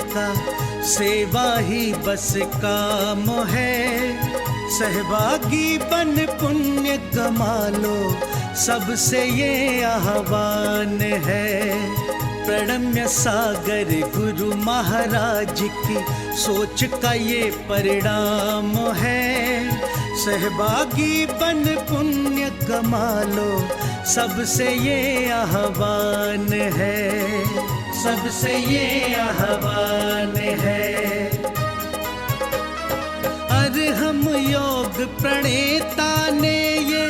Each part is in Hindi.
का सेवा ही बस काम है। सहभागी बन पुण्य कमा लो, सबसे ये आह्वान है। प्रणम्य सागर गुरु महाराज की सोच का ये परिणाम है। सहभागी बन पुण्य कमा लो, सबसे ये आह्वान है, सबसे ये आह्वान है। अरहम योग प्रणेता ने ये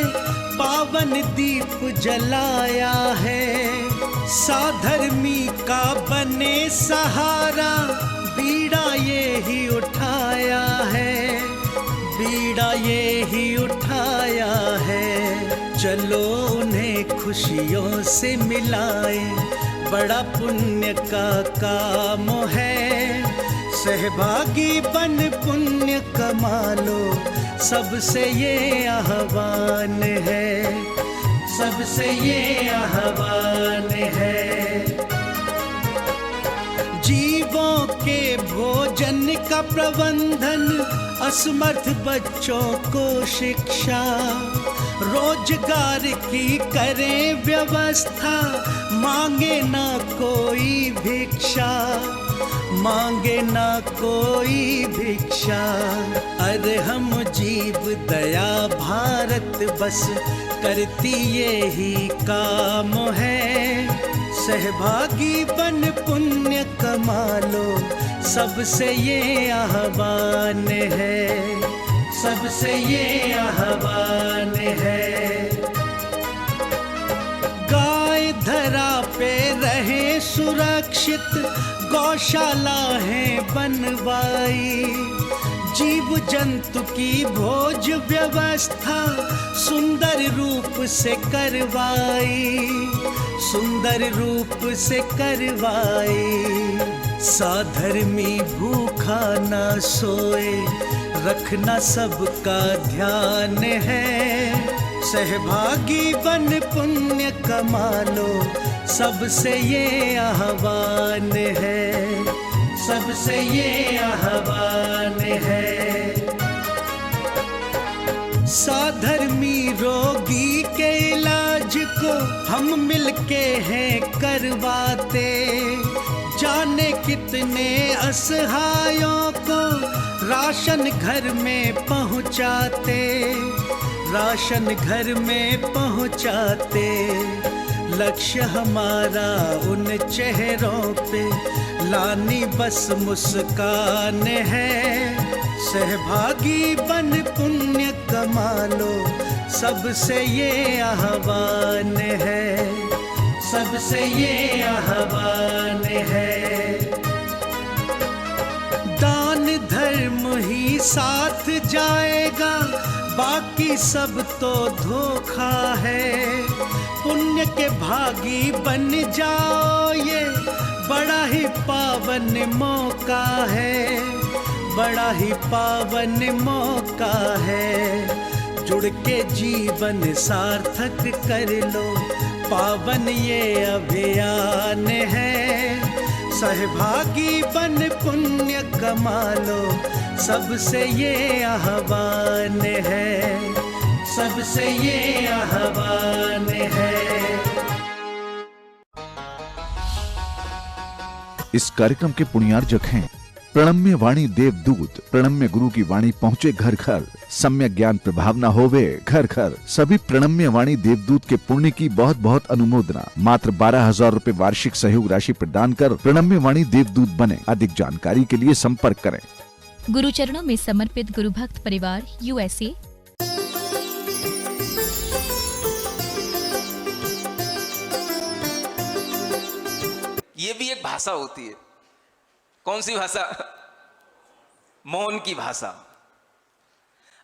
पावन दीप जलाया है। साधर्मी का बने सहारा, बीड़ा ये ही उठाया है, बीड़ा ये ही उठाया है। चलो उन्हें खुशियों से मिलाए, बड़ा पुण्य का काम है। सहभागी बन पुण्य कमा लो, सबसे ये आह्वान है, सबसे ये आह्वान है। जीवों के भोजन का प्रबंधन, असमर्थ बच्चों को शिक्षा, रोजगार की करें व्यवस्था। मांगे ना कोई भिक्षा, मांगे ना कोई भिक्षा। अरे हम जीव दया भारत बस करती ये ही काम है। सहभागी बन पुण्य कमा लो, सबसे ये आह्वान है, सबसे ये आह्वान है। गाय धरा पे रहे सुरक्षित, गौशाला है बनवाई। जीव जंतु की भोज व्यवस्था सुंदर रूप से करवाई, सुंदर रूप से करवाई। साधर्मी भूखा ना सोए, रखना सबका ध्यान है। सहभागी बन पुण्य कमा लो, सबसे ये आह्वान है, सबसे ये आह्वान है। साधर्मी रोगी के इलाज को हम मिलके हैं करवाते। जाने कितने असहायों को राशन घर में पहुंचाते, राशन घर में पहुंचाते। लक्ष्य हमारा उन चेहरों पे लानी बस मुस्कान है। सहभागी बन पुण्य कमा लो, सबसे ये आह्वान है, सबसे ये आह्वान है। दान धर्म ही साथ जाएगा, बाकी सब तो धोखा है। पुण्य के भागी बन जाओ, ये बड़ा ही पावन मौका है, बड़ा ही पावन मौका है। जुड़ के जीवन सार्थक कर लो, पावन ये अभियान है। सहभागी बन पुण्य कमा लो, सबसे ये आह्वान है, सबसे ये आह्वान है। इस कार्यक्रम के पुण्यार्जक हैं प्रणम्य वाणी देवदूत। प्रणम्य गुरु की वाणी पहुँचे घर घर, सम्यक ज्ञान प्रभावना होवे घर घर। सभी प्रणम्य वाणी देवदूत के पुण्य की बहुत बहुत अनुमोदना। मात्र 12,000 रुपए वार्षिक सहयोग राशि प्रदान कर प्रणम्य वाणी देवदूत बने। अधिक जानकारी के लिए संपर्क करें। गुरु चरणों में समर्पित गुरु भक्त परिवार USA। ये भी एक भाषा होती है। कौन सी भाषा? मौन की भाषा।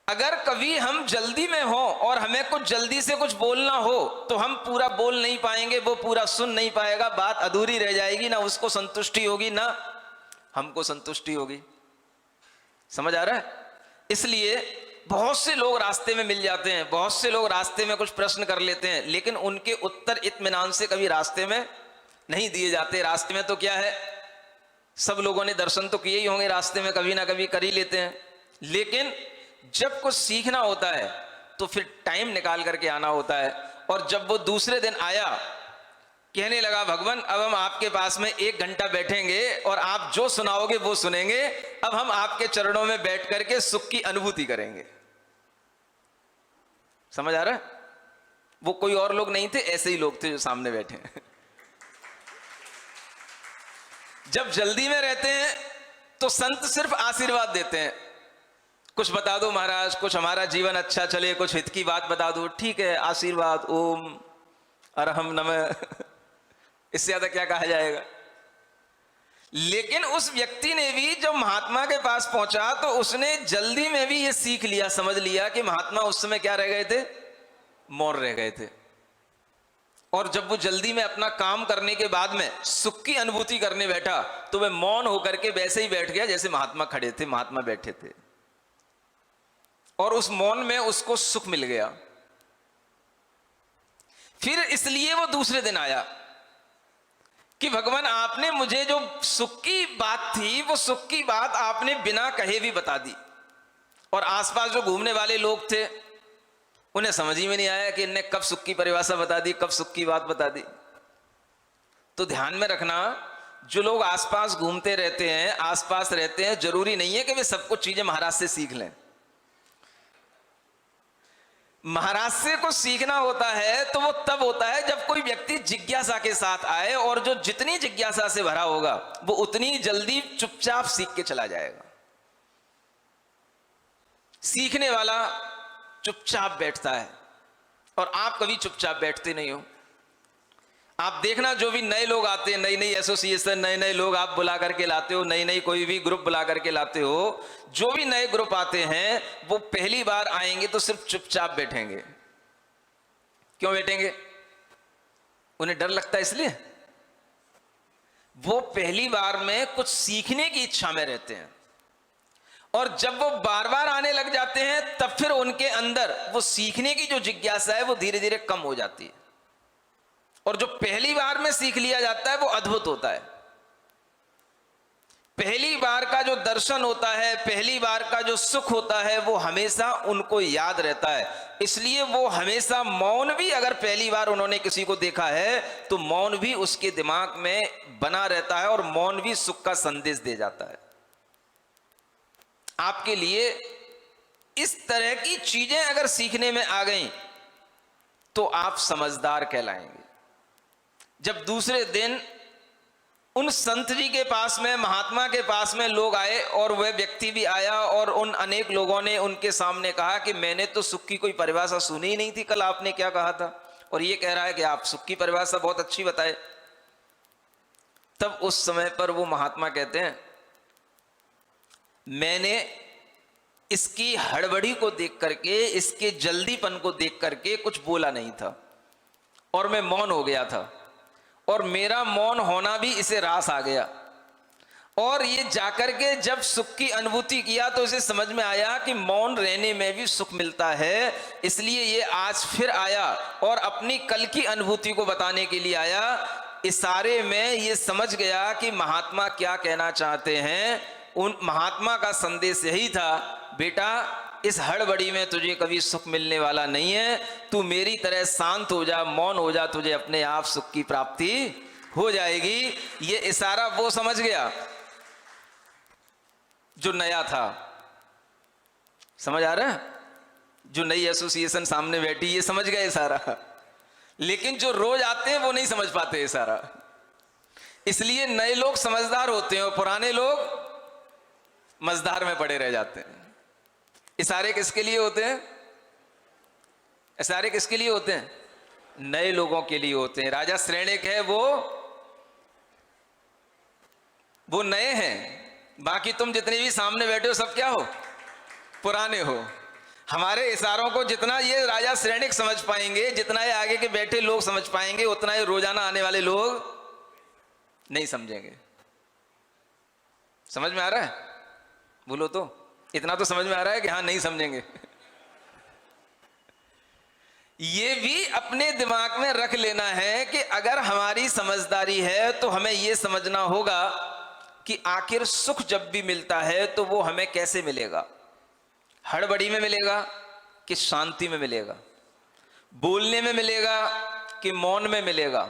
अगर कभी हम जल्दी में हो और हमें कुछ जल्दी से कुछ बोलना हो तो हम पूरा बोल नहीं पाएंगे, वो पूरा सुन नहीं पाएगा, बात अधूरी रह जाएगी, ना उसको संतुष्टि होगी ना हमको संतुष्टि होगी। समझ आ रहा है? इसलिए बहुत से लोग रास्ते में मिल जाते हैं, बहुत से लोग रास्ते में कुछ प्रश्न कर लेते हैं, लेकिन उनके उत्तर इत्मीनान से कभी रास्ते में नहीं दिए जाते। रास्ते में तो क्या है, सब लोगों ने दर्शन तो किए ही होंगे, रास्ते में कभी ना कभी कर ही लेते हैं, लेकिन जब कुछ सीखना होता है तो फिर टाइम निकाल करके आना होता है। और जब वो दूसरे दिन आया, कहने लगा भगवान अब हम आपके पास में 1 घंटा बैठेंगे और आप जो सुनाओगे वो सुनेंगे, अब हम आपके चरणों में बैठ करके सुख की अनुभूति करेंगे। समझ आ रहा है? वो कोई और लोग नहीं थे, ऐसे ही लोग थे जो सामने बैठे हैं। जब जल्दी में रहते हैं तो संत सिर्फ आशीर्वाद देते हैं, कुछ बता दो महाराज, कुछ हमारा जीवन अच्छा चले, कुछ हित की बात बता दो, ठीक है आशीर्वाद, ओम अरहम नमः, इससे ज्यादा क्या कहा जाएगा। लेकिन उस व्यक्ति ने भी जब महात्मा के पास पहुंचा तो उसने जल्दी में भी ये सीख लिया, समझ लिया कि महात्मा उस समय क्या रह गए थे, मौन रह गए थे। और जब वो जल्दी में अपना काम करने के बाद में सुख की अनुभूति करने बैठा तो वह मौन होकर के वैसे ही बैठ गया जैसे महात्मा खड़े थे, महात्मा बैठे थे, और उस मौन में उसको सुख मिल गया। फिर इसलिए वो दूसरे दिन आया कि भगवान आपने मुझे जो सुख की बात थी वो सुख की बात आपने बिना कहे भी बता दी, और आसपास जो घूमने वाले लोग थे उन्हें समझ ही में नहीं आया कि इनने कब सुख की परिभाषा बता दी, कब सुख की बात बता दी। तो ध्यान में रखना, जो लोग आसपास घूमते रहते हैं, आसपास रहते हैं, जरूरी नहीं है कि वे सब कुछ चीजें महाराज से सीख लें। महाराज से कुछ सीखना होता है तो वो तब होता है जब कोई व्यक्ति जिज्ञासा के साथ आए, और जो जितनी जिज्ञासा से भरा होगा वो उतनी जल्दी चुपचाप सीख के चला जाएगा। सीखने वाला चुपचाप बैठता है, और आप कभी चुपचाप बैठते नहीं हो। आप देखना, जो भी नए लोग आते हैं, नई नई एसोसिएशन, नए नए लोग आप बुला करके लाते हो, नई नई कोई भी ग्रुप बुला करके लाते हो, जो भी नए ग्रुप आते हैं वो पहली बार आएंगे तो सिर्फ चुपचाप बैठेंगे। क्यों बैठेंगे? उन्हें डर लगता है, इसलिए वो पहली बार में कुछ सीखने की इच्छा में रहते हैं, और जब वो बार बार आने लग जाते हैं तब फिर उनके अंदर वो सीखने की जो जिज्ञासा है वो धीरे धीरे कम हो जाती है, और जो पहली बार में सीख लिया जाता है वो अद्भुत होता है। पहली बार का जो दर्शन होता है, पहली बार का जो सुख होता है वो हमेशा उनको याद रहता है। इसलिए वो हमेशा मौन भी, अगर पहली बार उन्होंने किसी को देखा है तो मौन भी उसके दिमाग में बना रहता है, और मौन भी सुख का संदेश दे जाता है। आपके लिए इस तरह की चीजें अगर सीखने में आ गई तो आप समझदार कहलाएंगे। जब दूसरे दिन उन संत जी के पास में, महात्मा के पास में लोग आए, और वह व्यक्ति भी आया, और उन अनेक लोगों ने उनके सामने कहा कि मैंने तो सुख की कोई परिभाषा सुनी ही नहीं थी, कल आपने क्या कहा था, और ये कह रहा है कि आप सुख की परिभाषा बहुत अच्छी बताए। तब उस समय पर वो महात्मा कहते हैं, मैंने इसकी हड़बड़ी को देख करके, इसके जल्दीपन को देख करके कुछ बोला नहीं था, और मैं मौन हो गया था, और मेरा मौन होना भी इसे रास आ गया। और ये जाकर के जब सुख की अनुभूति किया तो इसे समझ में आया कि मौन रहने में भी सुख मिलता है। इसलिए ये आज फिर आया और अपनी कल की अनुभूति को बताने के लिए आया। इशारे में ये समझ गया कि महात्मा क्या कहना चाहते हैं। उन महात्मा का संदेश यही था, बेटा इस हड़बड़ी में तुझे कभी सुख मिलने वाला नहीं है, तू मेरी तरह शांत हो जा, मौन हो जा, तुझे अपने आप सुख की प्राप्ति हो जाएगी। ये इशारा वो समझ गया जो नया था। समझ आ रहा है? जो नई एसोसिएशन सामने बैठी ये समझ गए इशारा, लेकिन जो रोज आते हैं वो नहीं समझ पाते इशारा। इसलिए नए लोग समझदार होते हैं और पुराने लोग मझधार में पड़े रह जाते हैं। इशारे किसके लिए होते हैं? इशारे किसके लिए होते हैं? नए लोगों के लिए होते हैं। राजा श्रेणिक है वो नए हैं, बाकी तुम जितने भी सामने बैठे हो सब क्या हो? पुराने हो। हमारे इशारों को जितना ये राजा श्रेणिक समझ पाएंगे, जितना ये आगे के बैठे लोग समझ पाएंगे, उतना ये रोजाना आने वाले लोग नहीं समझेंगे। समझ में आ रहा है? बोलो तो, इतना तो समझ में आ रहा है कि हाँ नहीं समझेंगे। ये भी अपने दिमाग में रख लेना है कि अगर हमारी समझदारी है तो हमें यह समझना होगा कि आखिर सुख जब भी मिलता है तो वो हमें कैसे मिलेगा, हड़बड़ी में मिलेगा कि शांति में मिलेगा, बोलने में मिलेगा कि मौन में मिलेगा,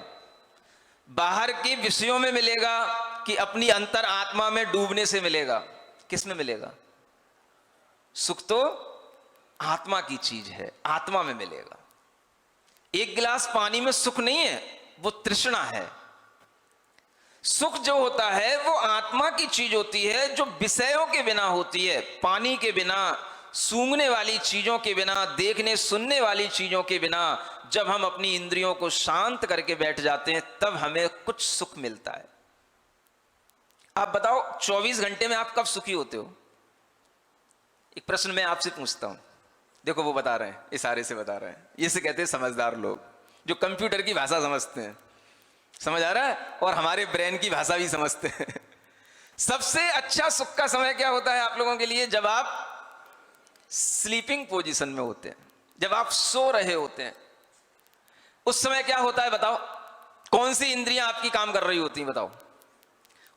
बाहर के विषयों में मिलेगा कि अपनी अंतर आत्मा में डूबने से मिलेगा, किस में मिलेगा? सुख तो आत्मा की चीज है, आत्मा में मिलेगा। एक गिलास पानी में सुख नहीं है, वो तृष्णा है। सुख जो होता है वो आत्मा की चीज होती है, जो विषयों के बिना होती है, पानी के बिना, सूंघने वाली चीजों के बिना, देखने सुनने वाली चीजों के बिना। जब हम अपनी इंद्रियों को शांत करके बैठ जाते हैं तब हमें कुछ सुख मिलता है। आप बताओ 24 घंटे में आप कब सुखी होते हो? एक प्रश्न मैं आपसे पूछता हूं, देखो वो बता रहे हैं, इशारे से बता रहे हैं। इसे कहते हैं समझदार लोग, जो कंप्यूटर की भाषा समझते हैं। समझ आ रहा है? और हमारे ब्रेन की भाषा भी समझते हैं। सबसे अच्छा सुख का समय क्या होता है आप लोगों के लिए? जब आप स्लीपिंग पोजीशन में होते हैं, जब आप सो रहे होते हैं, उस समय क्या होता है बताओ? कौन सी इंद्रियां आपकी काम कर रही होती हैं बताओ?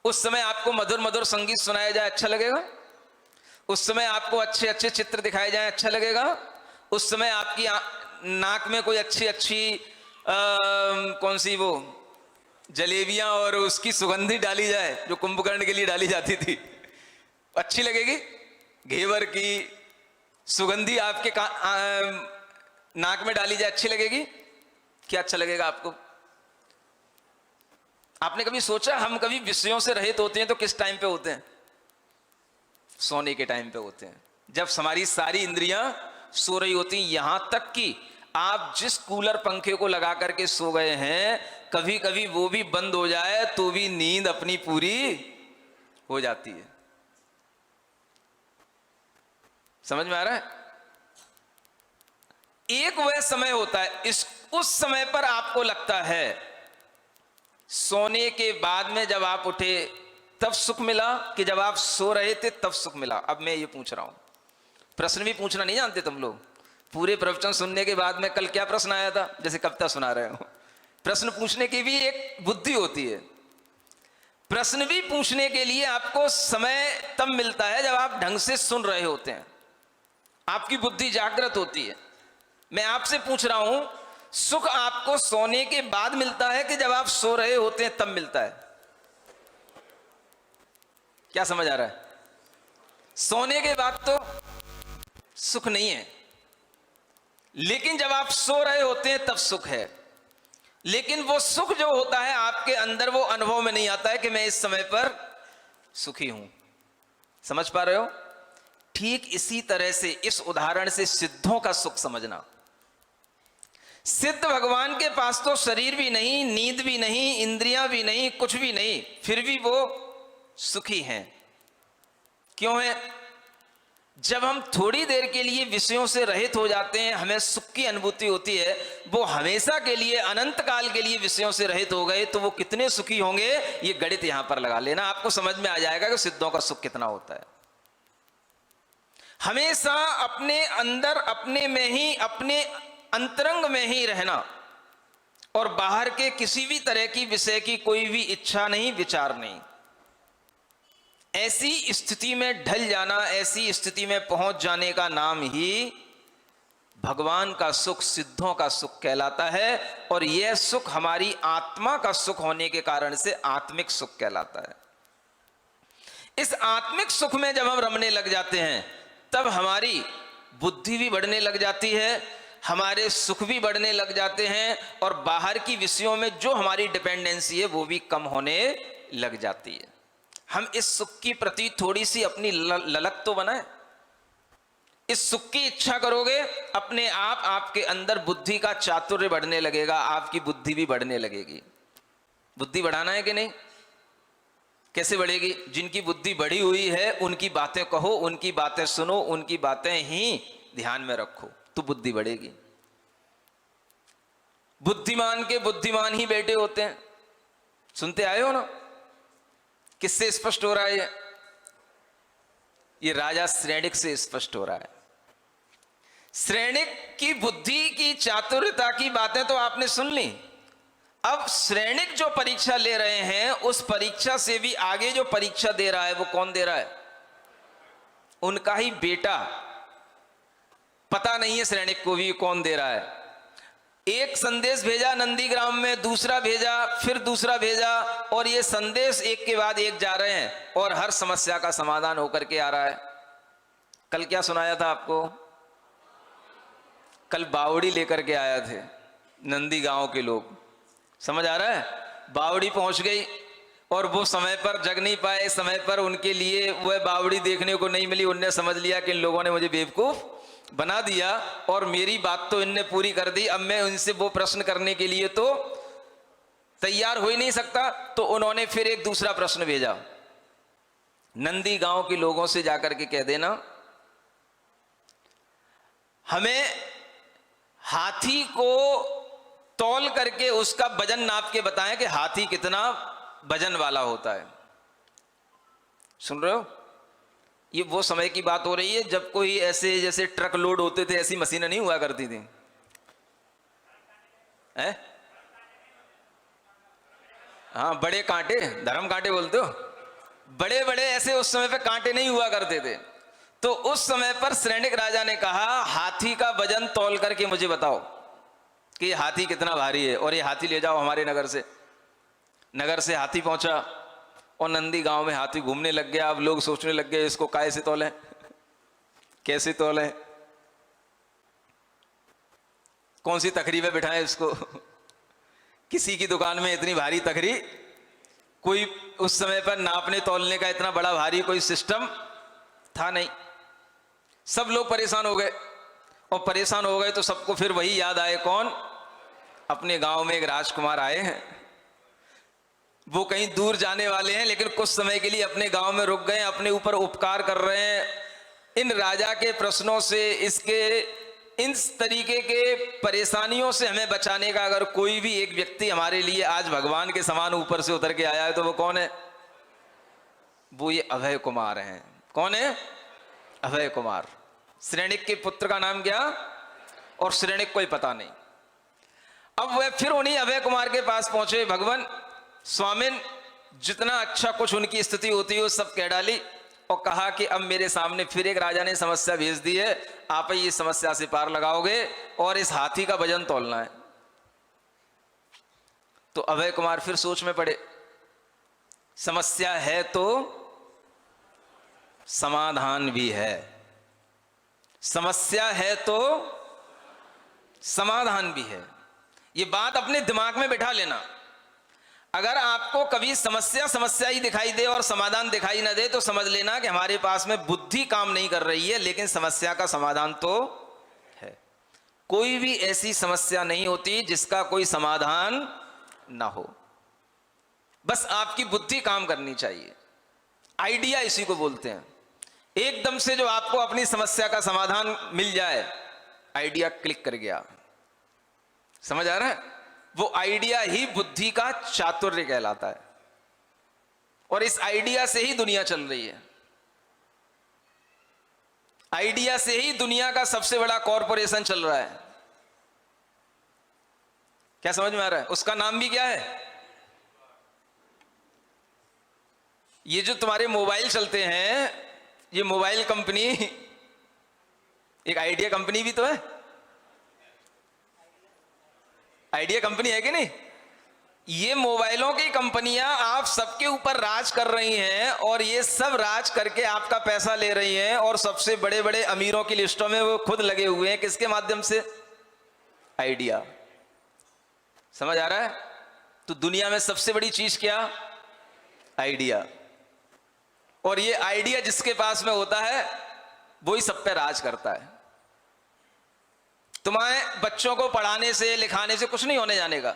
उस समय आपको मधुर मधुर संगीत सुनाया जाए, अच्छा लगेगा? उस समय आपको अच्छे अच्छे चित्र दिखाए जाए, अच्छा लगेगा? उस समय आपकी नाक में कोई अच्छी अच्छी कौन सी वो जलेबियां और उसकी सुगंधी डाली जाए जो कुंभकर्ण के लिए डाली जाती थी, अच्छी लगेगी? घेवर की सुगंधी आपके नाक में डाली जाए, अच्छी लगेगी? क्या अच्छा लगेगा आपको? आपने कभी सोचा, हम कभी विषयों से रहित होते हैं तो किस टाइम पे होते हैं? सोने के टाइम पे होते हैं, जब हमारी सारी इंद्रियां सो रही होती हैं। यहां तक कि आप जिस कूलर पंखे को लगा करके सो गए हैं, कभी कभी वो भी बंद हो जाए तो भी नींद अपनी पूरी हो जाती है। समझ में आ रहा है? एक वह समय होता है, उस समय पर आपको लगता है सोने के बाद में जब आप उठे तब सुख मिला कि जब आप सो रहे थे तब सुख मिला? अब मैं ये पूछ रहा हूं, प्रश्न भी पूछना नहीं जानते तुम लोग। पूरे प्रवचन सुनने के बाद में कल क्या प्रश्न आया था, जैसे कविता सुना रहे हो। प्रश्न पूछने की भी एक बुद्धि होती है। प्रश्न भी पूछने के लिए आपको समय तब मिलता है जब आप ढंग से सुन रहे होते हैं, आपकी बुद्धि जागृत होती है। मैं आपसे पूछ रहा हूं, सुख आपको सोने के बाद मिलता है कि जब आप सो रहे होते हैं तब मिलता है? क्या समझ आ रहा है? सोने के बाद तो सुख नहीं है, लेकिन जब आप सो रहे होते हैं तब सुख है। लेकिन वो सुख जो होता है आपके अंदर, वो अनुभव में नहीं आता है कि मैं इस समय पर सुखी हूं। समझ पा रहे हो? ठीक इसी तरह से इस उदाहरण से सिद्धों का सुख समझना। सिद्ध भगवान के पास तो शरीर भी नहीं, नींद भी नहीं, इंद्रियां भी नहीं, कुछ भी नहीं, फिर भी वो सुखी हैं। क्यों है? जब हम थोड़ी देर के लिए विषयों से रहित हो जाते हैं, हमें सुख की अनुभूति होती है। वो हमेशा के लिए, अनंत काल के लिए विषयों से रहित हो गए तो वो कितने सुखी होंगे, ये गणित यहां पर लगा लेना, आपको समझ में आ जाएगा कि सिद्धों का सुख कितना होता है। हमेशा अपने अंदर, अपने में ही, अपने अंतरंग में ही रहना और बाहर के किसी भी तरह की विषय की कोई भी इच्छा नहीं, विचार नहीं। ऐसी स्थिति में ढल जाना, ऐसी स्थिति में पहुंच जाने का नाम ही भगवान का सुख, सिद्धों का सुख कहलाता है। और यह सुख हमारी आत्मा का सुख होने के कारण से आत्मिक सुख कहलाता है। इस आत्मिक सुख में जब हम रमने लग जाते हैं तब हमारी बुद्धि भी बढ़ने लग जाती है, हमारे सुख भी बढ़ने लग जाते हैं, और बाहर की विषयों में जो हमारी डिपेंडेंसी है वो भी कम होने लग जाती है। हम इस सुख की प्रति थोड़ी सी अपनी ललक तो बनाएं। इस सुख की इच्छा करोगे, अपने आप आपके अंदर बुद्धि का चातुर्य बढ़ने लगेगा, आपकी बुद्धि भी बढ़ने लगेगी। बुद्धि बढ़ाना है कि नहीं? कैसे बढ़ेगी? जिनकी बुद्धि बढ़ी हुई है उनकी बातें कहो, उनकी बातें सुनो, उनकी बातें ही ध्यान में रखो तो बुद्धि बढ़ेगी। बुद्धिमान के बुद्धिमान ही बेटे होते हैं, सुनते आए हो ना? किससे स्पष्ट हो रहा है ये राजा श्रेणिक से स्पष्ट हो रहा है। श्रेणिक की बुद्धि की चातुर्यता की बातें तो आपने सुन ली, अब श्रेणिक जो परीक्षा ले रहे हैं, उस परीक्षा से भी आगे जो परीक्षा दे रहा है वो कौन दे रहा है? उनका ही बेटा। पता नहीं है श्रेणिक को भी कौन दे रहा है। एक संदेश भेजा नंदीग्राम में, दूसरा भेजा, फिर दूसरा भेजा, और ये संदेश एक के बाद एक जा रहे हैं और हर समस्या का समाधान होकर के आ रहा है। कल क्या सुनाया था आपको? कल बावड़ी लेकर के आया थे नंदी गांव के लोग। समझ आ रहा है? बावड़ी पहुंच गई और वो समय पर जग नहीं पाए, समय पर उनके लिए वह बावड़ी देखने को नहीं मिली। उनने समझ लिया कि इन लोगों ने मुझे बेवकूफ बना दिया और मेरी बात तो इनने पूरी कर दी, अब मैं उनसे वो प्रश्न करने के लिए तो तैयार हो ही नहीं सकता। तो उन्होंने फिर एक दूसरा प्रश्न भेजा, नंदी गांव के लोगों से जाकर के कह देना हमें हाथी को तौल करके उसका वजन नाप के बताएं कि हाथी कितना वजन वाला होता है। सुन रहे हो? ये वो समय की बात हो रही है जब कोई ऐसे जैसे ट्रक लोड होते थे, ऐसी मशीनें नहीं हुआ करती थी। हाँ, बड़े कांटे, धर्म कांटे बोलते हो, बड़े बड़े ऐसे उस समय पे कांटे नहीं हुआ करते थे। तो उस समय पर श्रेणिक राजा ने कहा हाथी का वजन तौल करके मुझे बताओ कि ये हाथी कितना भारी है, और ये हाथी ले जाओ हमारे नगर से। नगर से हाथी पहुंचा और नंदी गांव में हाथी घूमने लग गया। अब लोग सोचने लग गए इसको काय से तौलें, कैसे तौलें, कौन सी तखरी पे बिठाएं इसको। किसी की दुकान में इतनी भारी तखरी, कोई उस समय पर नापने तौलने का इतना बड़ा भारी कोई सिस्टम था नहीं। सब लोग परेशान हो गए, और परेशान हो गए तो सबको फिर वही याद आए, कौन? अपने गांव में एक राजकुमार आए हैं, वो कहीं दूर जाने वाले हैं, लेकिन कुछ समय के लिए अपने गांव में रुक गए, अपने ऊपर उपकार कर रहे हैं। इन राजा के प्रश्नों से, इसके इन तरीके के परेशानियों से हमें बचाने का अगर कोई भी एक व्यक्ति हमारे लिए आज भगवान के समान ऊपर से उतर के आया है तो वो कौन है? वो ये अभय कुमार हैं। कौन है? अभय कुमार। श्रेणिक के पुत्र का नाम क्या? और श्रेणिक कोई पता नहीं। अब वह फिर उन्हीं अभय कुमार के पास पहुंचे। भगवान स्वामिन, जितना अच्छा कुछ उनकी स्थिति होती है वो सब कह डाली, और कहा कि अब मेरे सामने फिर एक राजा ने समस्या भेज दी है, आप ही इस समस्या से पार लगाओगे और इस हाथी का वजन तौलना है। तो अभय कुमार फिर सोच में पड़े, समस्या है तो समाधान भी है, समस्या है तो समाधान भी है। ये बात अपने दिमाग में बिठा लेना। अगर आपको कभी समस्या समस्या ही दिखाई दे और समाधान दिखाई ना दे तो समझ लेना कि हमारे पास में बुद्धि काम नहीं कर रही है, लेकिन समस्या का समाधान तो है। कोई भी ऐसी समस्या नहीं होती जिसका कोई समाधान ना हो, बस आपकी बुद्धि काम करनी चाहिए। आइडिया इसी को बोलते हैं। एकदम से जो आपको अपनी समस्या का समाधान मिल जाए, आइडिया क्लिक कर गया, समझ आ रहा है? वो आइडिया ही बुद्धि का चातुर्य कहलाता है, और इस आइडिया से ही दुनिया चल रही है। आइडिया से ही दुनिया का सबसे बड़ा कॉरपोरेशन चल रहा है। क्या समझ में आ रहा है? उसका नाम भी क्या है? ये जो तुम्हारे मोबाइल चलते हैं, ये मोबाइल कंपनी एक आइडिया कंपनी भी तो है। आइडिया कंपनी है कि नहीं? ये मोबाइलों की कंपनियां आप सबके ऊपर राज कर रही हैं, और ये सब राज करके आपका पैसा ले रही हैं, और सबसे बड़े बड़े अमीरों की लिस्टों में वो खुद लगे हुए हैं। किसके माध्यम से? आइडिया। समझ आ रहा है? तो दुनिया में सबसे बड़ी चीज क्या? आइडिया। और ये आइडिया जिसके पास में होता है वो ही सब पे राज करता है। तुम्हारे बच्चों को पढ़ाने से लिखाने से कुछ नहीं होने जाने का।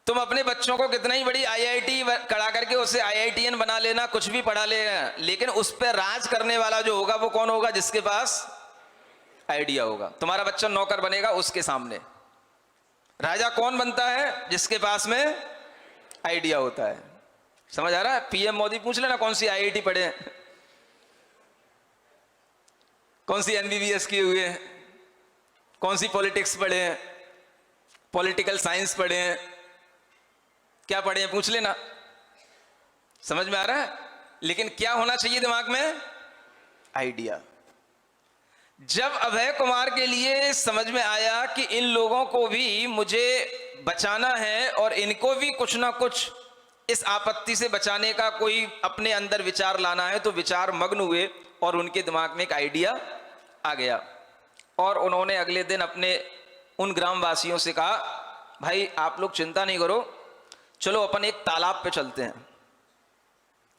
तुम अपने बच्चों को कितना ही बड़ी आईआईटी करा करके उसे आईआईटीएन बना लेना, कुछ भी पढ़ा लेना, लेकिन उस पर राज करने वाला जो होगा वो कौन होगा? जिसके पास आइडिया होगा। तुम्हारा बच्चा नौकर बनेगा उसके सामने। राजा कौन बनता है? जिसके पास में आइडिया होता है। समझ आ रहा है? पीएम मोदी पूछ लेना कौन सी आईआईटी पढ़े हैं, कौन सी एमबीबीएस किए हुए हैं, कौन सी पॉलिटिक्स पढ़े हैं, पॉलिटिकल साइंस पढ़े हैं, क्या पढ़े हैं पूछ लेना, समझ में आ रहा है। लेकिन क्या होना चाहिए दिमाग में? आइडिया। जब अभय कुमार के लिए समझ में आया कि इन लोगों को भी मुझे बचाना है और इनको भी कुछ ना कुछ इस आपत्ति से बचाने का कोई अपने अंदर विचार लाना है, तो विचार मग्न हुए और उनके दिमाग में एक आइडिया आ गया। और उन्होंने अगले दिन अपने उन ग्रामवासियों से कहा, भाई आप लोग चिंता नहीं करो, चलो अपन एक तालाब पे चलते हैं।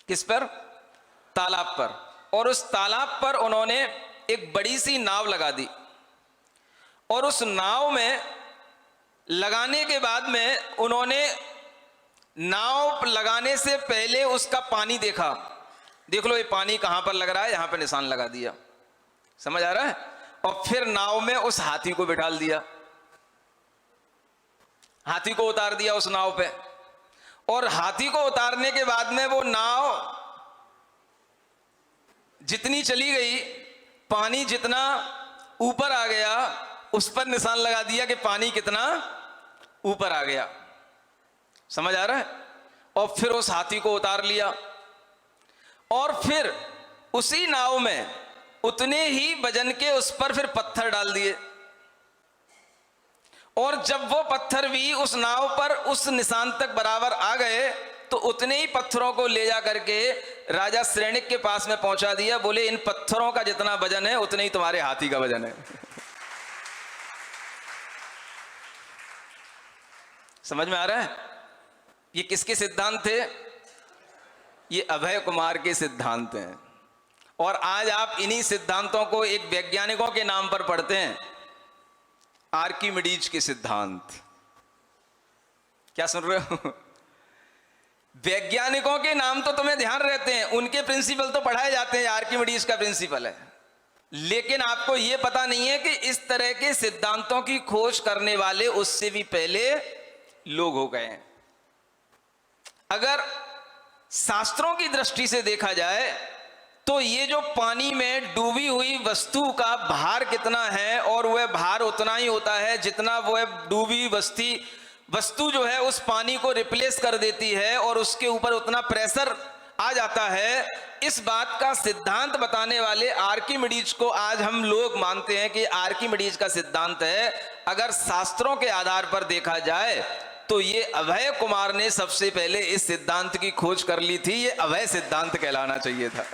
किस पर? तालाब पर। और उस तालाब पर उन्होंने एक बड़ी सी नाव लगा दी, और उस नाव में लगाने के बाद में उन्होंने नाव लगाने से पहले उसका पानी देखा। देख लो ये पानी कहां पर लग रहा है, यहां पर निशान लगा दिया, समझ आ रहा है। और फिर नाव में उस हाथी को बिठाल दिया, हाथी को उतार दिया उस नाव पे। और हाथी को उतारने के बाद में वो नाव जितनी चली गई, पानी जितना ऊपर आ गया, उस पर निशान लगा दिया कि पानी कितना ऊपर आ गया, समझ आ रहा है। और फिर उस हाथी को उतार लिया, और फिर उसी नाव में उतने ही वजन के उस पर फिर पत्थर डाल दिए। और जब वो पत्थर भी उस नाव पर उस निशान तक बराबर आ गए, तो उतने ही पत्थरों को ले जा करके राजा श्रेणिक के पास में पहुंचा दिया। बोले इन पत्थरों का जितना वजन है उतने ही तुम्हारे हाथी का वजन है। समझ में आ रहा है? ये किसके सिद्धांत थे? ये अभय कुमार के सिद्धांत हैं। और आज आप इन्हीं सिद्धांतों को एक वैज्ञानिकों के नाम पर पढ़ते हैं, आर्किमिडीज के सिद्धांत। क्या सुन रहे हो? वैज्ञानिकों के नाम तो तुम्हें ध्यान रहते हैं, उनके प्रिंसिपल तो पढ़ाए जाते हैं, आर्किमिडीज का प्रिंसिपल है, लेकिन आपको यह पता नहीं है कि इस तरह के सिद्धांतों की खोज करने वाले उससे भी पहले लोग हो गए हैं। अगर शास्त्रों की दृष्टि से देखा जाए तो ये जो पानी में डूबी हुई वस्तु का भार कितना है, और वह भार उतना ही होता है जितना वह डूबी वस्तु जो है उस पानी को रिप्लेस कर देती है, और उसके ऊपर उतना प्रेशर आ जाता है। इस बात का सिद्धांत बताने वाले आर्किमिडीज को आज हम लोग मानते हैं कि आर्किमिडीज का सिद्धांत है। अगर शास्त्रों के आधार पर देखा जाए तो ये अभय कुमार ने सबसे पहले इस सिद्धांत की खोज कर ली थी। ये अभय सिद्धांत कहलाना चाहिए था,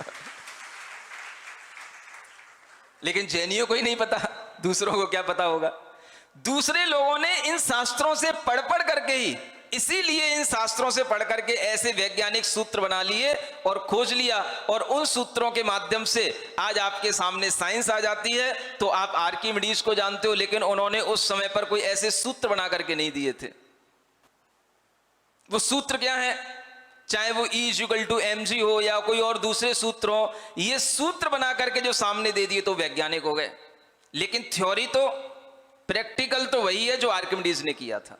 लेकिन जैनियों को ही नहीं पता, दूसरों को क्या पता होगा। दूसरे लोगों ने इन शास्त्रों से पढ़ करके ही, इसीलिए इन शास्त्रों से पढ़ करके ऐसे वैज्ञानिक सूत्र बना लिए और खोज लिया, और उन सूत्रों के माध्यम से आज आपके सामने साइंस आ जाती है। तो आप आर्किमिडीज को जानते हो, लेकिन उन्होंने उस समय पर कोई ऐसे सूत्र बना करके नहीं दिए थे। वो सूत्र क्या है? चाहे वो E=mg हो या कोई और दूसरे सूत्र हो, ये सूत्र बना करके जो सामने दे दिए तो वैज्ञानिक हो गए। लेकिन थ्योरी तो, प्रैक्टिकल तो वही है जो आर्किमिडीज ने किया था,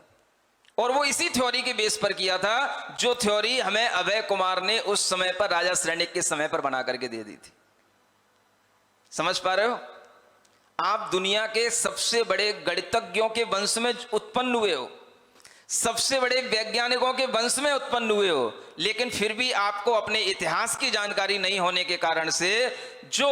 और वो इसी थ्योरी के बेस पर किया था जो थ्योरी हमें अभय कुमार ने उस समय पर राजा श्रेणिक के समय पर बना करके दे दी थी। समझ पा रहे हो? आप दुनिया के सबसे बड़े गणितज्ञों के वंश में उत्पन्न हुए हो, सबसे बड़े वैज्ञानिकों के वंश में उत्पन्न हुए हो, लेकिन फिर भी आपको अपने इतिहास की जानकारी नहीं होने के कारण से जो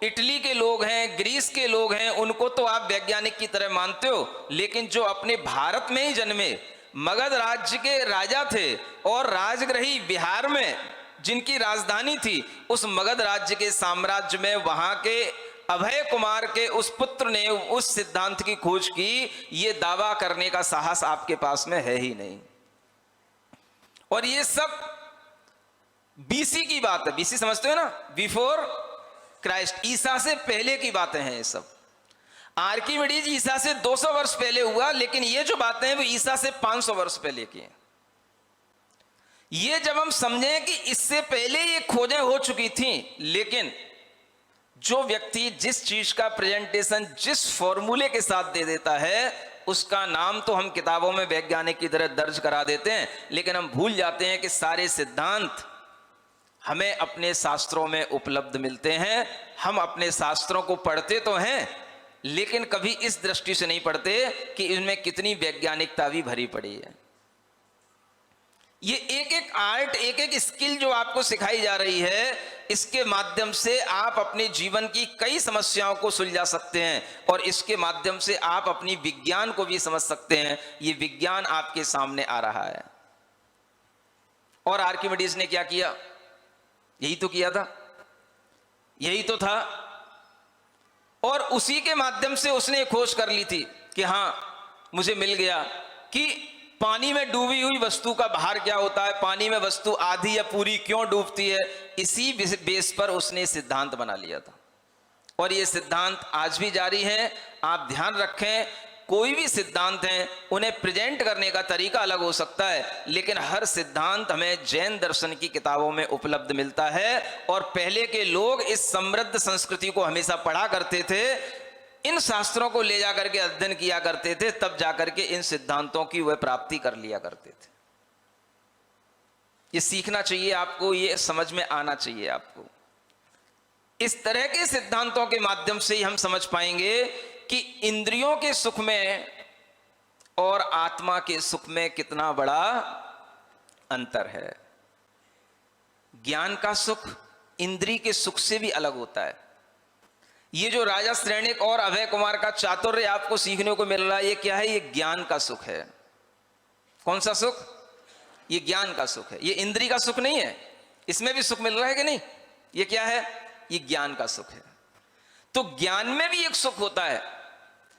इटली के लोग हैं, ग्रीस के लोग हैं, उनको तो आप वैज्ञानिक की तरह मानते हो, लेकिन जो अपने भारत में ही जन्मे मगध राज्य के राजा थे और राजगृही बिहार में जिनकी राजधानी थी, उस मगध राज्य के साम्राज्य में वहां के अभय कुमार के उस पुत्र ने उस सिद्धांत की खोज की, ये दावा करने का साहस आपके पास में है ही नहीं। और ये सब बीसी की बात है। बीसी समझते हो ना? बिफोर क्राइस्ट, ईसा से पहले की बातें हैं ये सब। आर्किमिडीज ईसा से 200 वर्ष पहले हुआ, लेकिन ये जो बातें हैं वो ईसा से 500 वर्ष पहले की हैं। ये जब हम समझें कि इससे पहले ये खोजें हो चुकी थी, लेकिन जो व्यक्ति जिस चीज का प्रेजेंटेशन जिस फॉर्मूले के साथ दे देता है, उसका नाम तो हम किताबों में वैज्ञानिक की तरह दर्ज करा देते हैं, लेकिन हम भूल जाते हैं कि सारे सिद्धांत हमें अपने शास्त्रों में उपलब्ध मिलते हैं। हम अपने शास्त्रों को पढ़ते तो हैं, लेकिन कभी इस दृष्टि से नहीं पढ़ते कि इनमें कितनी वैज्ञानिकता भी भरी पड़ी है। ये एक एक आर्ट, एक एक स्किल जो आपको सिखाई जा रही है, इसके माध्यम से आप अपने जीवन की कई समस्याओं को सुलझा सकते हैं और इसके माध्यम से आप अपनी विज्ञान को भी समझ सकते हैं। ये विज्ञान आपके सामने आ रहा है। और आर्किमिडीज ने क्या किया? यही तो किया था, यही तो था। और उसी के माध्यम से उसने खोज कर ली थी कि हां, मुझे मिल गया कि पानी में डूबी हुई वस्तु का भार क्या होता है, पानी में वस्तु आधी या पूरी क्यों डूबती है। इसी बेस पर उसने सिद्धांत बना लिया था और ये सिद्धांत आज भी जारी है। आप ध्यान रखें, कोई भी सिद्धांत हैं, उन्हें प्रेजेंट करने का तरीका अलग हो सकता है, लेकिन हर सिद्धांत हमें जैन दर्शन की किताबों में उपलब्ध मिलता है। और पहले के लोग इस समृद्ध संस्कृति को हमेशा पढ़ा करते थे, इन शास्त्रों को ले जाकर के अध्ययन किया करते थे, तब जाकर के इन सिद्धांतों की वह प्राप्ति कर लिया करते थे। ये सीखना चाहिए आपको, ये समझ में आना चाहिए आपको। इस तरह के सिद्धांतों के माध्यम से ही हम समझ पाएंगे कि इंद्रियों के सुख में और आत्मा के सुख में कितना बड़ा अंतर है। ज्ञान का सुख इंद्रिय के सुख से भी अलग होता है। ये जो राजा श्रेणिक और अभय कुमार का चातुर्य आपको सीखने को मिल रहा है, ये क्या है? ये ज्ञान का सुख है। कौन सा सुख? ये ज्ञान का सुख है, ये इंद्रिय का सुख नहीं है। इसमें भी सुख मिल रहा है कि नहीं? ये क्या है? ये ज्ञान का सुख है। तो ज्ञान में भी एक सुख होता है।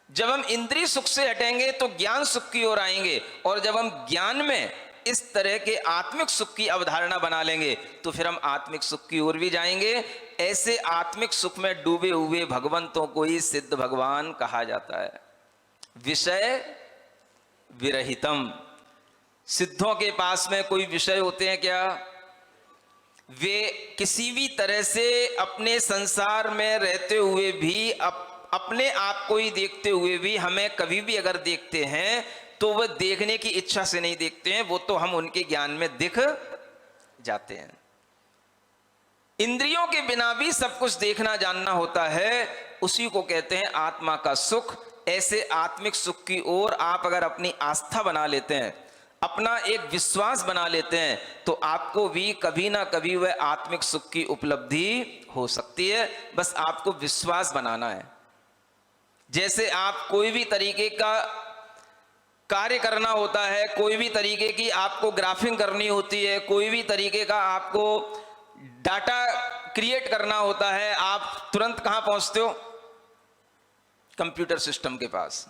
जब हम इंद्रिय सुख से हटेंगे तो ज्ञान सुख की ओर आएंगे, और जब हम ज्ञान में इस तरह के आत्मिक सुख की अवधारणा बना लेंगे तो फिर हम आत्मिक सुख की ओर भी जाएंगे। ऐसे आत्मिक सुख में डूबे हुए भगवंतों को ही सिद्ध भगवान कहा जाता है। विषय विरहितम। सिद्धों के पास में कोई विषय होते हैं क्या? वे किसी भी तरह से अपने संसार में रहते हुए भी, अपने आप को ही देखते हुए भी, हमें कभी भी अगर देखते हैं तो वह देखने की इच्छा से नहीं देखते हैं, वो तो हम उनके ज्ञान में दिख जाते हैं। इंद्रियों के बिना भी सब कुछ देखना जानना होता है, उसी को कहते हैं आत्मा का सुख। ऐसे आत्मिक सुख की ओर आप अगर अपनी आस्था बना लेते हैं, अपना एक विश्वास बना लेते हैं, तो आपको भी कभी ना कभी वह आत्मिक सुख की उपलब्धि हो सकती है। बस आपको विश्वास बनाना है। जैसे आप कोई भी तरीके का कार्य करना होता है, कोई भी तरीके की आपको ग्राफिंग करनी होती है, कोई भी तरीके का आपको डाटा क्रिएट करना होता है, आप तुरंत कहां पहुंचते हो? कंप्यूटर सिस्टम के पास।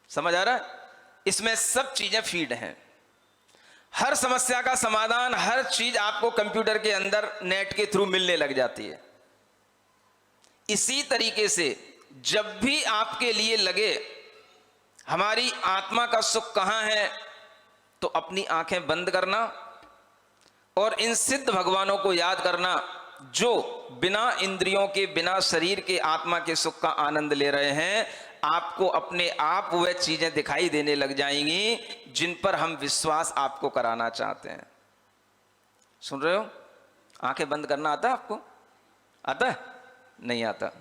समझ आ रहा है? इसमें सब चीजें फीड हैं। हर समस्या का समाधान, हर चीज आपको कंप्यूटर के अंदर नेट के थ्रू मिलने लग जाती है। इसी तरीके से जब भी आपके लिए लगे हमारी आत्मा का सुख कहां है, तो अपनी आंखें बंद करना और इन सिद्ध भगवानों को याद करना, जो बिना इंद्रियों के, बिना शरीर के आत्मा के सुख का आनंद ले रहे हैं। आपको अपने आप वह चीजें दिखाई देने लग जाएंगी जिन पर हम विश्वास आपको कराना चाहते हैं। सुन रहे हो? आंखें बंद करना आता है आपको? आता है? नहीं आता।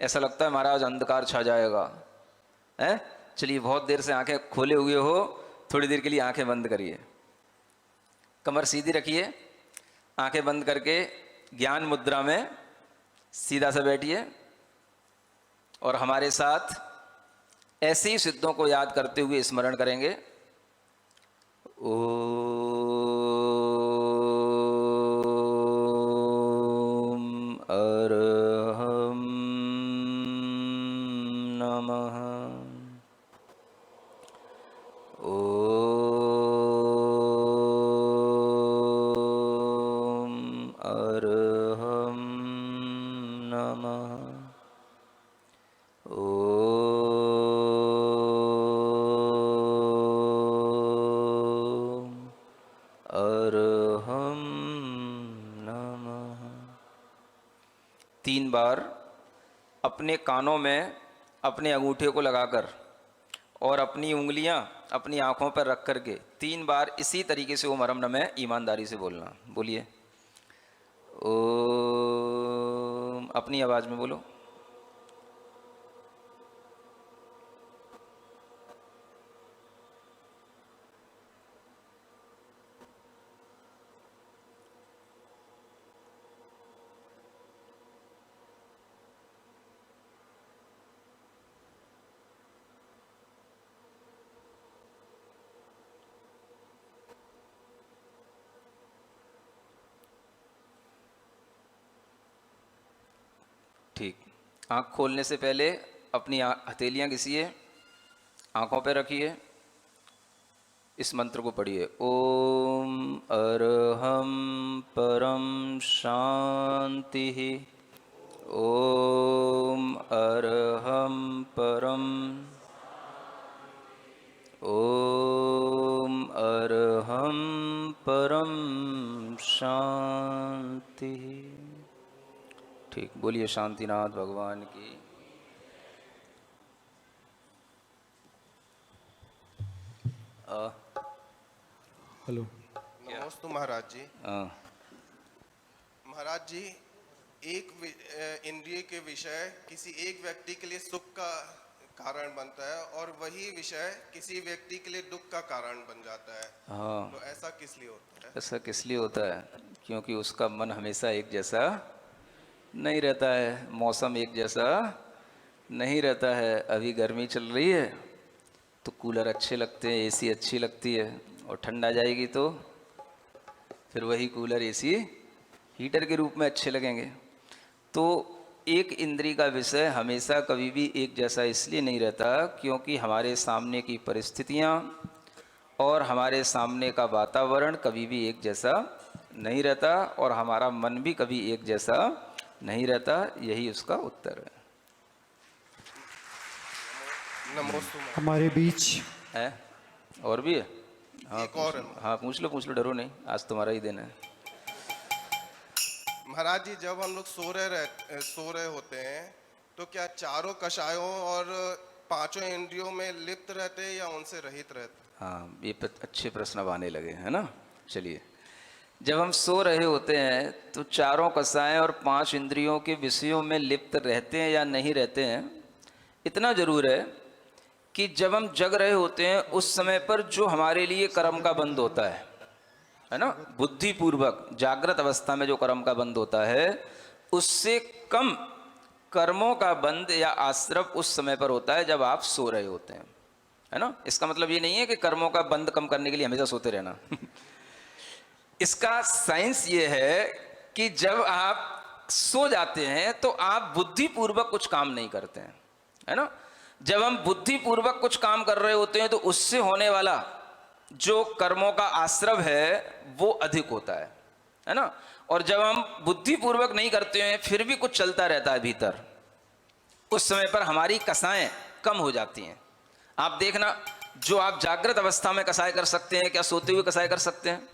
ऐसा लगता है महाराज अंधकार छा जाएगा है। चलिए, बहुत देर से आंखें खोले हुए हो, थोड़ी देर के लिए आंखें बंद करिए, कमर सीधी रखिए, आंखें बंद करके ज्ञान मुद्रा में सीधा सा बैठिए और हमारे साथ ऐसे ही सिद्धों को याद करते हुए स्मरण करेंगे। ओम अरहम नमः। ओम अरहम नमः। अरहम नमः। 3 बार अपने कानों में अपने अंगूठे को लगाकर और अपनी उंगलियां अपनी आंखों पर रख करके 3 बार इसी तरीके से ओम अरहम नमः ईमानदारी से बोलना। बोलिए। ओम, अपनी आवाज में बोलो। आँख खोलने से पहले अपनी हथेलियाँ घिसिए, आँखों पे रखिए, इस मंत्र को पढ़िए। ओम अरहम परम शांति, ओम अरहम परम, ओम अरहम परम शांति। ठीक, बोलिए शांतिनाथ भगवान की। हेलो। नमस्ते महाराज जी। हाँ, महाराज जी, इंद्रिय के विषय किसी एक व्यक्ति के लिए सुख का कारण बनता है और वही विषय किसी व्यक्ति के लिए दुख का कारण बन जाता है। हाँ, तो ऐसा किस लिए होता है? ऐसा किस लिए होता है? क्योंकि उसका मन हमेशा एक जैसा नहीं रहता है, मौसम एक जैसा नहीं रहता है। अभी गर्मी चल रही है तो कूलर अच्छे लगते हैं, एसी अच्छी लगती है, और ठंडा जाएगी तो फिर वही कूलर एसी हीटर के रूप में अच्छे लगेंगे। तो एक इंद्री का विषय हमेशा कभी भी एक जैसा इसलिए नहीं रहता क्योंकि हमारे सामने की परिस्थितियाँ और हमारे सामने का वातावरण कभी भी एक जैसा नहीं रहता, और हमारा मन भी कभी एक जैसा नहीं रहता। यही उसका उत्तर नमस्ते। हमारे बीच है। और भी है? हाँ, एक और है। हाँ, पूछ लो, डरो नहीं, आज तुम्हारा ही दिन है। महाराज जी, जब हम लोग सो रहे होते हैं तो क्या चारों कषायों और पांचों इंद्रियों में लिप्त रहते हैं या उनसे रहित रहते हैं? हाँ, ये अच्छे प्रश्न अब आने लगे है ना। चलिए, जब हम सो रहे होते हैं तो चारों कषाय और 5 इंद्रियों के विषयों में लिप्त रहते हैं या नहीं रहते हैं। इतना जरूर है कि जब हम जग रहे होते हैं उस समय पर जो हमारे लिए कर्म का बंध होता है ना, बुद्धिपूर्वक जागृत अवस्था में जो कर्म का बंध होता है, उससे कम कर्मों का बंध या आश्रव उस समय पर होता है जब आप सो रहे होते हैं, है ना। इसका मतलब ये नहीं है कि कर्मों का बंध कम करने के लिए हमेशा सोते रहना। इसका साइंस ये है कि जब आप सो जाते हैं तो आप बुद्धिपूर्वक कुछ काम नहीं करते हैं, है ना। जब हम बुद्धिपूर्वक कुछ काम कर रहे होते हैं तो उससे होने वाला जो कर्मों का आश्रव है वो अधिक होता है ना। और जब हम बुद्धिपूर्वक नहीं करते हैं फिर भी कुछ चलता रहता है भीतर, उस समय पर हमारी कसाएं कम हो जाती हैं। आप देखना, जो आप जागृत अवस्था में कसाय कर सकते हैं, क्या सोते हुए कसाय कर सकते हैं?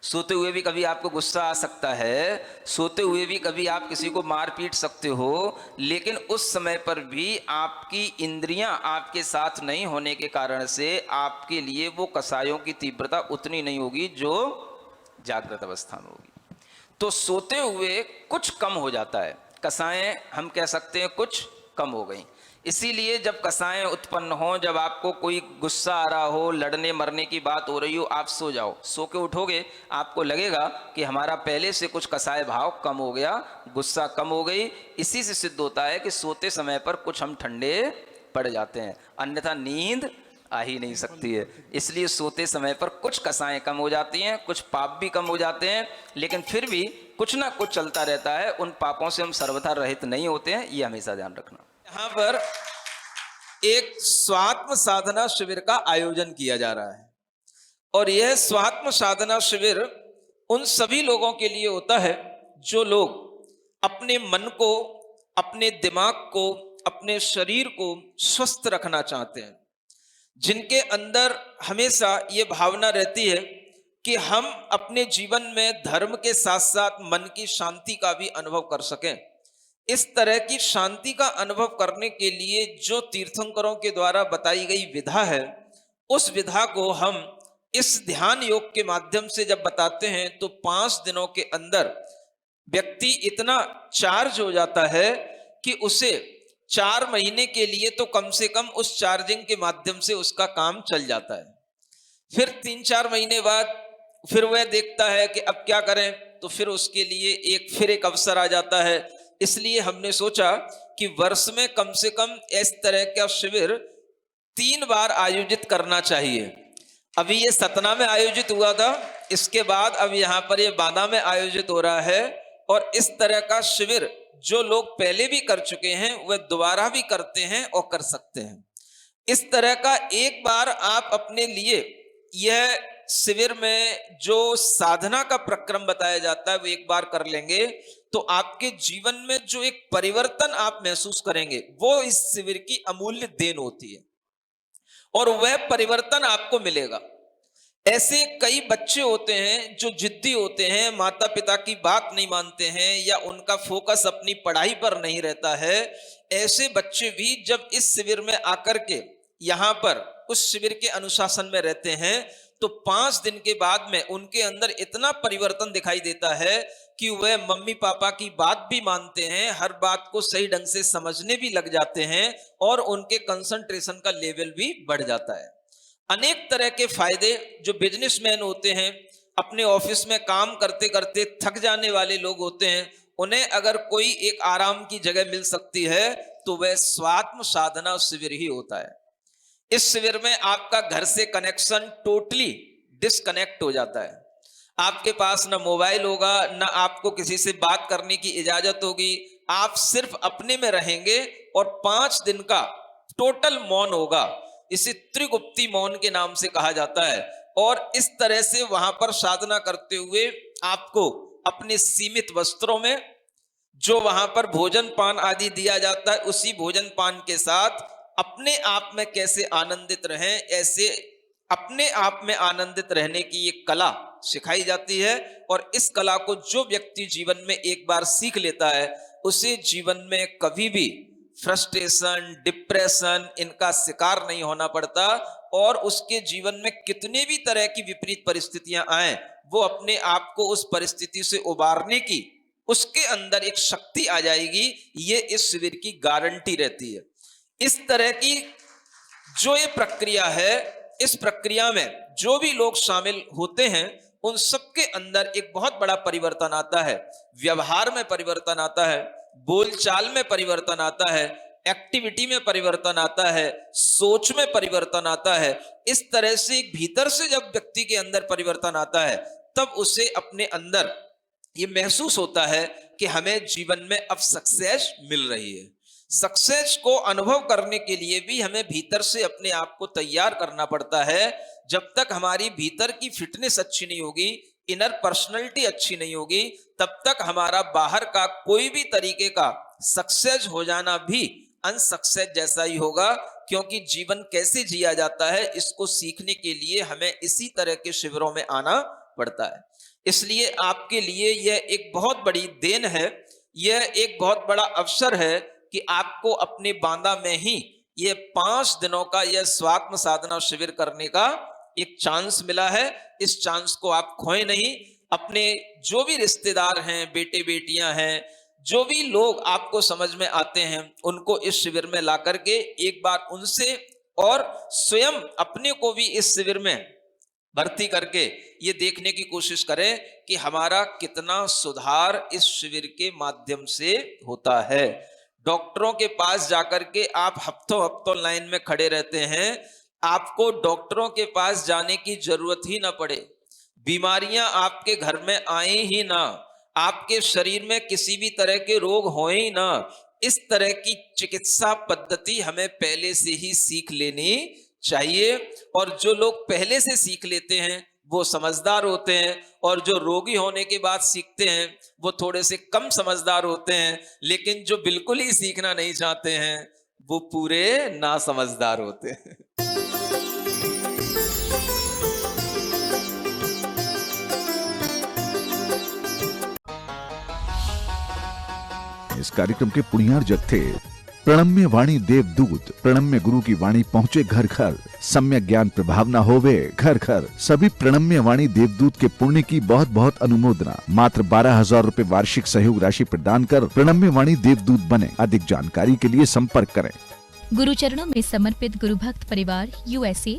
सोते हुए भी कभी आपको गुस्सा आ सकता है, सोते हुए भी कभी आप किसी को मार पीट सकते हो, लेकिन उस समय पर भी आपकी इंद्रियां आपके साथ नहीं होने के कारण से आपके लिए वो कसायों की तीव्रता उतनी नहीं होगी जो जागृत अवस्था में होगी। तो सोते हुए कुछ कम हो जाता है, कसाएं हम कह सकते हैं कुछ कम हो गई। इसीलिए जब कसाएं उत्पन्न हो, जब आपको कोई गुस्सा आ रहा हो, लड़ने मरने की बात हो रही हो, आप सो जाओ। सो के उठोगे आपको लगेगा कि हमारा पहले से कुछ कसाय भाव कम हो गया, गुस्सा कम हो गई। इसी से सिद्ध होता है कि सोते समय पर कुछ हम ठंडे पड़ जाते हैं, अन्यथा नींद आ ही नहीं सकती है। इसलिए सोते समय पर कुछ कसाएं कम हो जाती हैं, कुछ पाप भी कम हो जाते हैं, लेकिन फिर भी कुछ ना कुछ चलता रहता है। उन पापों से हम सर्वथा रहित नहीं होते हैं, ये हमेशा ध्यान रखना। यहाँ पर एक स्वात्म साधना शिविर का आयोजन किया जा रहा है, और यह स्वात्म साधना शिविर उन सभी लोगों के लिए होता है जो लोग अपने मन को, अपने दिमाग को, अपने शरीर को स्वस्थ रखना चाहते हैं, जिनके अंदर हमेशा ये भावना रहती है कि हम अपने जीवन में धर्म के साथ साथ मन की शांति का भी अनुभव कर सकें। इस तरह की शांति का अनुभव करने के लिए जो तीर्थंकरों के द्वारा बताई गई विधा है, उस विधा को हम इस ध्यान योग के माध्यम से जब बताते हैं तो 5 दिनों के अंदर व्यक्ति इतना चार्ज हो जाता है कि उसे 4 महीने के लिए तो कम से कम उस चार्जिंग के माध्यम से उसका काम चल जाता है। फिर 3-4 महीने बाद फिर वह देखता है कि अब क्या करें, तो फिर उसके लिए एक अवसर आ जाता है। इसलिए हमने सोचा कि वर्ष में कम से कम इस तरह का शिविर 3 बार आयोजित करना चाहिए। अभी ये सतना में आयोजित हुआ था, इसके बाद अब यहाँ पर ये बांदा में आयोजित हो रहा है, और इस तरह का शिविर जो लोग पहले भी कर चुके हैं वह दोबारा भी करते हैं और कर सकते हैं। इस तरह का एक बार आप अपने लिए यह शिविर में जो साधना का प्रक्रम बताया जाता है वो एक बार कर लेंगे तो आपके जीवन में जो एक परिवर्तन आप महसूस करेंगे वो इस शिविर की अमूल्य देन होती है और वह परिवर्तन आपको मिलेगा। ऐसे कई बच्चे होते हैं जो जिद्दी होते हैं, माता पिता की बात नहीं मानते हैं या उनका फोकस अपनी पढ़ाई पर नहीं रहता है। ऐसे बच्चे भी जब इस शिविर में आकर के यहाँ पर उस शिविर के अनुशासन में रहते हैं तो 5 दिन के बाद में उनके अंदर इतना परिवर्तन दिखाई देता है कि वह मम्मी पापा की बात भी मानते हैं, हर बात को सही ढंग से समझने भी लग जाते हैं और उनके कंसंट्रेशन का लेवल भी बढ़ जाता है। अनेक तरह के फायदे जो बिजनेसमैन होते हैं, अपने ऑफिस में काम करते करते थक जाने वाले लोग होते हैं, उन्हें अगर कोई एक आराम की जगह मिल सकती है तो वह स्वात्म साधना शिविर ही होता है। इस शिविर में आपका घर से कनेक्शन टोटली डिस्कनेक्ट हो जाता है। आपके पास ना मोबाइल होगा, ना आपको किसी से बात करने की इजाजत होगी। आप सिर्फ अपने में रहेंगे और 5 दिन का टोटल मौन होगा। इसे त्रिगुप्ती मौन के नाम से कहा जाता है और इस तरह से वहां पर साधना करते हुए आपको अपने सीमित वस्त्रों में जो वहां पर भोजन पान आदि दिया जाता है उसी भोजन पान के साथ अपने आप में कैसे आनंदित रहें, ऐसे अपने आप में आनंदित रहने की एक कला सिखाई जाती है। और इस कला को जो व्यक्ति जीवन में एक बार सीख लेता है उसे जीवन में कभी भी फ्रस्ट्रेशन, डिप्रेशन इनका शिकार नहीं होना पड़ता और उसके जीवन में कितने भी तरह की विपरीत परिस्थितियां आए वो अपने आप को उस परिस्थिति से उबारने की उसके अंदर एक शक्ति आ जाएगी। ये इस शिविर की गारंटी रहती है। इस तरह की जो ये प्रक्रिया है, इस प्रक्रिया में जो भी लोग शामिल होते हैं उन सबके अंदर एक बहुत बड़ा परिवर्तन आता है। व्यवहार में परिवर्तन आता है, बोलचाल में परिवर्तन आता है, एक्टिविटी में परिवर्तन आता है, सोच में परिवर्तन आता है। इस तरह से एक भीतर से जब व्यक्ति के अंदर परिवर्तन आता है तब उसे अपने अंदर ये महसूस होता है कि हमें जीवन में अब सक्सेस मिल रही है। सक्सेस को अनुभव करने के लिए भी हमें भीतर से अपने आप को तैयार करना पड़ता है। जब तक हमारी भीतर की फिटनेस अच्छी नहीं होगी, इनर पर्सनैलिटी अच्छी नहीं होगी, तब तक हमारा बाहर का कोई भी तरीके का सक्सेस हो जाना भी अनसक्सेस जैसा ही होगा। क्योंकि जीवन कैसे जिया जाता है इसको सीखने के लिए हमें इसी तरह के शिविरों में आना पड़ता है। इसलिए आपके लिए यह एक बहुत बड़ी देन है, यह एक बहुत बड़ा अवसर है कि आपको अपने बांदा में ही ये 5 दिनों का यह स्वात्म साधना शिविर करने का एक चांस मिला है। इस चांस को आप खोए नहीं। अपने जो भी रिश्तेदार हैं, बेटे बेटियां हैं, जो भी लोग आपको समझ में आते हैं उनको इस शिविर में ला करके एक बार उनसे और स्वयं अपने को भी इस शिविर में भर्ती करके ये देखने की कोशिश करें कि हमारा कितना सुधार इस शिविर के माध्यम से होता है। डॉक्टरों के पास जाकर के आप हफ्तों लाइन में खड़े रहते हैं, आपको डॉक्टरों के पास जाने की जरूरत ही ना पड़े, बीमारियां आपके घर में आए ही ना, आपके शरीर में किसी भी तरह के रोग होए ही ना। इस तरह की चिकित्सा पद्धति हमें पहले से ही सीख लेनी चाहिए। और जो लोग पहले से सीख लेते हैं वो समझदार होते हैं और जो रोगी होने के बाद सीखते हैं वो थोड़े से कम समझदार होते हैं। लेकिन जो बिल्कुल ही सीखना नहीं चाहते हैं वो पूरे नासमझदार होते हैं। इस कार्यक्रम के पुण्यार जत्थे प्रणम्य वाणी देवदूत। प्रणम्य गुरु की वाणी पहुंचे घर घर, सम्यक ज्ञान प्रभावना होवे घर घर। सभी प्रणम्य वाणी देवदूत के पुण्य की बहुत बहुत अनुमोदना। मात्र 12,000 रुपए वार्षिक सहयोग राशि प्रदान कर प्रणम्य वाणी देवदूत बने। अधिक जानकारी के लिए संपर्क करें। गुरु चरणों में समर्पित गुरु भक्त परिवार USA